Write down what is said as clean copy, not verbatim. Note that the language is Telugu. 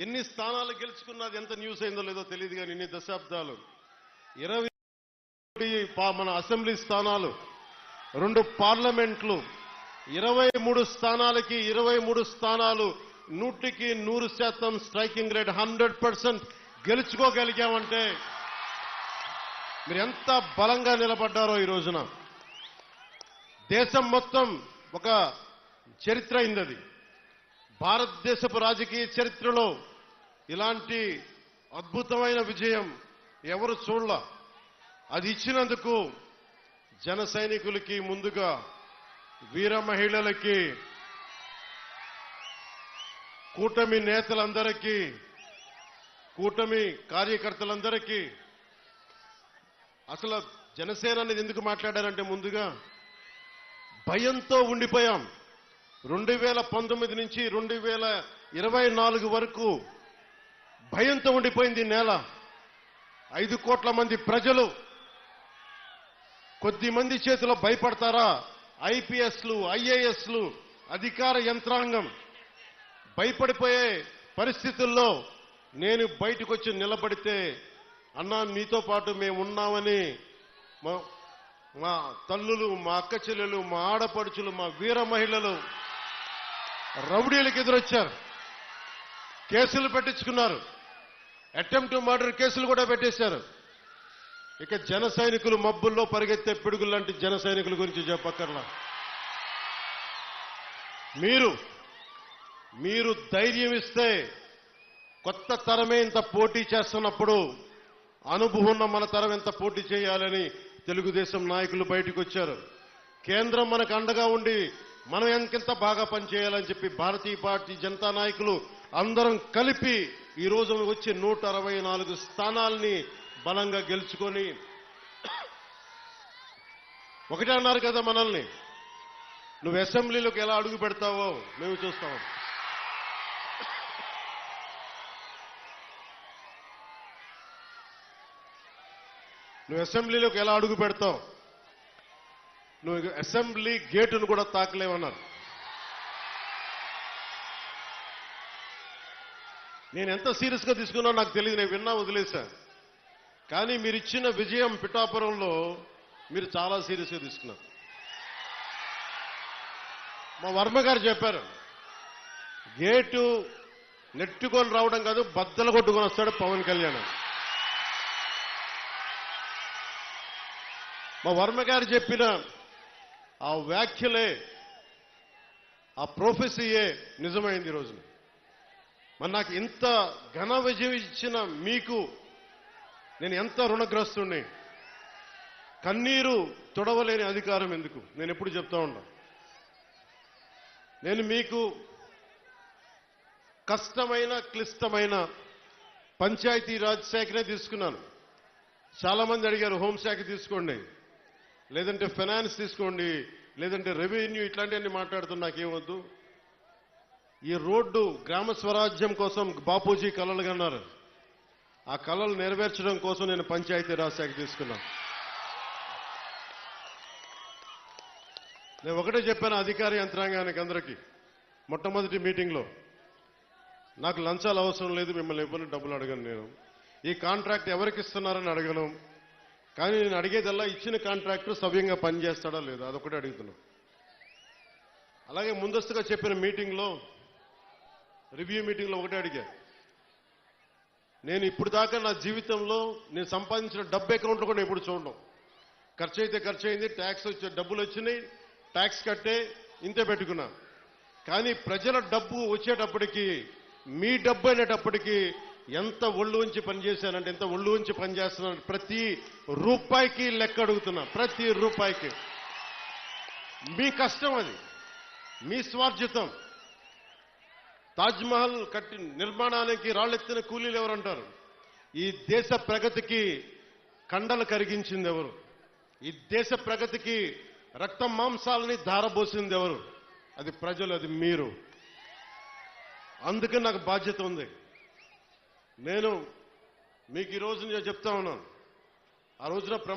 ఎన్ని స్థానాలు గెలుచుకున్నది ఎంత న్యూస్ అయిందో లేదో తెలియదు కానీ ఇన్ని దశాబ్దాలు 20 మన అసెంబ్లీ స్థానాలు 2 పార్లమెంట్లు 23 స్థానాలకి 23 స్థానాలు 100% స్ట్రైకింగ్ రేట్ 100% గెలుచుకోగలిగామంటే మీరు ఎంత బలంగా నిలబడ్డారో ఈ రోజున దేశం మొత్తం ఒక చరిత్ర అయింది. భారతదేశపు రాజకీయ చరిత్రలో ఇలాంటి అద్భుతమైన విజయం ఎవరు చూడలా. అది ఇచ్చినందుకు జన సైనికులకి, ముందుగా వీర మహిళలకి, కూటమి నేతలందరికీ, కూటమి కార్యకర్తలందరికీ, అసలు జనసేన అనేది ఎందుకు మాట్లాడారంటే ముందుగా భయంతో ఉండిపోయాం. 2019 నుంచి 2024 వరకు భయంతో ఉండిపోయింది నేల. 5 కోట్ల మంది ప్రజలు కొద్ది మంది చేతిలో భయపడతారా? ఐపీఎస్లు, ఐఏఎస్లు, అధికార యంత్రాంగం భయపడిపోయే పరిస్థితుల్లో నేను బయటకు వచ్చి నిలబడితే అన్నా మీతో పాటు మేము ఉన్నామని మా తల్లులు, మా అక్క చెల్లెలు, మా ఆడపడుచులు, మా వీర మహిళలు రౌడీలకు ఎదురొచ్చారు. కేసులు పెట్టించుకున్నారు. అటెంప్ట్ మర్డర్ కేసులు కూడా పెట్టేశారు. ఇక జన సైనికులు మబ్బుల్లో పరిగెత్తే పిడుగులు లాంటి జన సైనికుల గురించి చెప్పక్కర్లా. మీరు ధైర్యం ఇస్తే కొత్త తరమే ఇంత పోటీ చేస్తున్నప్పుడు అనుభవం ఉన్న మన తరం ఎంత పోటీ చేయాలని తెలుగుదేశం నాయకులు బయటకు వచ్చారు. కేంద్రం మనకు అండగా ఉండి మనం ఎంకెంత బాగా పనిచేయాలని చెప్పి భారతీయ జనతా నాయకులు అందరం కలిపి ఈ రోజు వచ్చి 164 స్థానాల్ని బలంగా గెలుచుకొని ఒకటే అన్నారు కదా మనల్ని, నువ్వు అసెంబ్లీలోకి ఎలా అడుగు పెడతావో మేము చూస్తాం. నువ్వు అసెంబ్లీలోకి ఎలా అడుగు పెడతావు, నువ్వు అసెంబ్లీ గేటును కూడా తాకలేవన్నారు. నేను ఎంత సీరియస్గా తీసుకున్నా నాకు తెలియదు, నేను విన్నా వదిలేశా. కానీ మీరు ఇచ్చిన విజయం పిఠాపురంలో మీరు చాలా సీరియస్గా తీసుకున్నారు. మా వర్మ గారు చెప్పారు, గేటు నెట్టుకొని రావడం కాదు, బద్దలు కొట్టుకొని వస్తాడు పవన్ కళ్యాణ్. మా వర్మ గారు చెప్పిన ఆ వ్యాఖ్యలే, ఆ ప్రొఫెసీయే నిజమైంది ఈ రోజున. మరి నాకు ఇంత ఘన విజయం ఇచ్చిన మీకు నేను ఎంత రుణగ్రస్తుణ్ణి. కన్నీరు తొడవలేని అధికారం ఎందుకు, నేను ఎప్పుడు చెప్తా ఉంటా. నేను మీకు కష్టమైన, క్లిష్టమైన పంచాయతీరాజ్ శాఖనే తీసుకున్నాను. చాలా మంది అడిగారు హోంశాఖ తీసుకోండి, లేదంటే ఫైనాన్స్ తీసుకోండి, లేదంటే రెవెన్యూ, ఇట్లాంటివన్నీ మాట్లాడుతున్నా. నాకేమొద్దు. ఈ రోడ్డు గ్రామ స్వరాజ్యం కోసం బాపూజీ కలలు కన్నారు. ఆ కలలు నెరవేర్చడం కోసం నేను పంచాయతీరాజ్ శాఖ తీసుకున్నాను. నేను ఒకటే చెప్పాను అధికార యంత్రాంగానికి అందరికీ మొట్టమొదటి మీటింగ్లో, నాకు లంచాలు అవసరం లేదు, మిమ్మల్ని ఎవరిని డబ్బులు అడగను. నేను ఈ కాంట్రాక్ట్ ఎవరికి ఇస్తున్నారని అడగను. కానీ నేను అడిగేదల్లా ఇచ్చిన కాంట్రాక్టర్ సవ్యంగా పనిచేస్తాడా లేదా, అదొకటే అడుగుతున్నా. అలాగే ముందస్తుగా చెప్పిన మీటింగ్లో, రివ్యూ మీటింగ్లో ఒకటే అడిగా, నేను ఇప్పుడు దాకా నా జీవితంలో నేను సంపాదించిన డబ్బు అకౌంట్లో కూడా ఎప్పుడు చూడడం. ఖర్చు అయితే ఖర్చు అయింది, ట్యాక్స్ వచ్చే డబ్బులు వచ్చినాయి, ట్యాక్స్ కట్టే ఇంతే పెట్టుకున్నా. కానీ ప్రజల డబ్బు వచ్చేటప్పటికి, మీ డబ్బు అనేటప్పటికీ ఎంత ఒళ్ళు ఉంచి పనిచేశానంటే, ఎంత ఒళ్ళు ఉంచి పనిచేస్తున్నాను. ప్రతి రూపాయికి లెక్క అడుగుతున్నా, ప్రతి రూపాయికి. మీ కష్టం అది, మీ స్వార్జితం. తాజ్మహల్ కట్టి నిర్మాణానికి రాళ్ళెత్తిన కూలీలు ఎవరంటారు? ఈ దేశ ప్రగతికి కండలు కరిగించింది ఎవరు? ఈ దేశ ప్రగతికి రక్తం మాంసాలని ధారపోసింది ఎవరు? అది ప్రజలు, అది మీరు. అందుకే నాకు బాధ్యత ఉంది. నేను మీకు ఈ రోజు నేను చెప్తా ఉన్నాను, ఆ రోజున